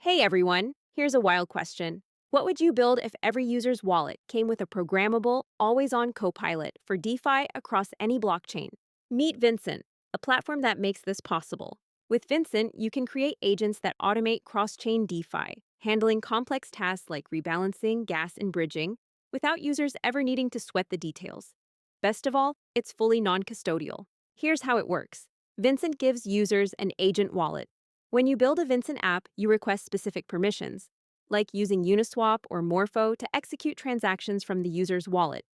Hey everyone, here's a wild question. What would you build if every user's wallet came with a programmable, always on copilot for DeFi across any blockchain? Meet Vincent, a platform that makes this possible. With Vincent, you can create agents that automate cross chain DeFi, handling complex tasks like rebalancing, gas, and bridging, without users ever needing to sweat the details. Best of all, it's fully non custodial. Here's how it works Vincent gives users an agent wallet. When you build a Vincent app, you request specific permissions, like using Uniswap or Morpho to execute transactions from the user's wallet.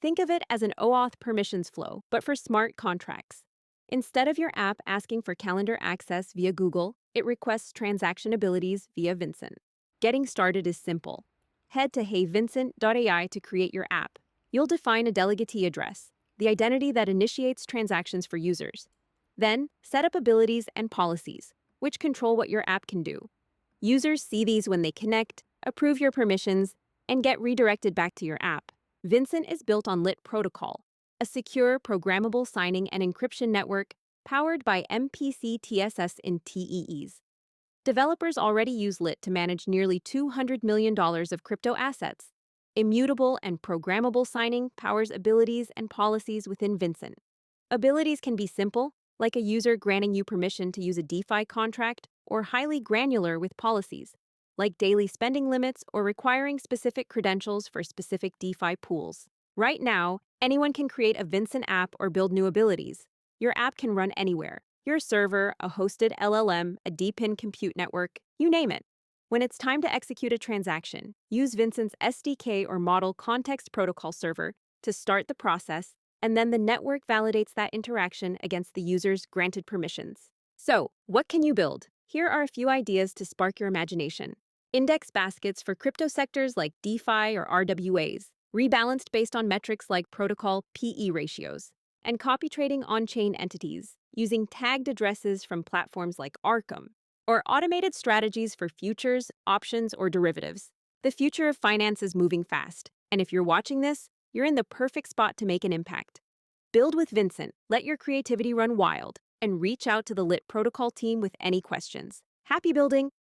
Think of it as an OAuth permissions flow, but for smart contracts. Instead of your app asking for calendar access via Google, it requests transaction abilities via Vincent. Getting started is simple. Head to heyvincent.ai to create your app. You'll define a delegate address, the identity that initiates transactions for users. Then, set up abilities and policies, which control what your app can do. Users see these when they connect, approve your permissions, and get redirected back to your app. Vincent is built on Lit Protocol, a secure, programmable signing and encryption network powered by MPC-TSS in TEEs. Developers already use Lit to manage nearly $200 million of crypto assets. Immutable and programmable signing powers abilities and policies within Vincent. Abilities can be simple, like a user granting you permission to use a DeFi contract, or highly granular with policies, like daily spending limits or requiring specific credentials for specific DeFi pools. Right now, anyone can create a Vincent app or build new abilities. Your app can run anywhere, your server, a hosted LLM, a DePIN compute network, you name it. When it's time to execute a transaction, use Vincent's SDK or Model Context Protocol server to start the process, and then the network validates that interaction against the user's granted permissions. So, what can you build? Here are a few ideas to spark your imagination. Index baskets for crypto sectors like DeFi or RWAs, rebalanced based on metrics like protocol PE ratios, and copy trading on-chain entities using tagged addresses from platforms like Arkham, or automated strategies for futures, options, or derivatives. The future of finance is moving fast, and if you're watching this, you're in the perfect spot to make an impact. Build with Vincent, let your creativity run wild, and reach out to the Lit Protocol team with any questions. Happy building!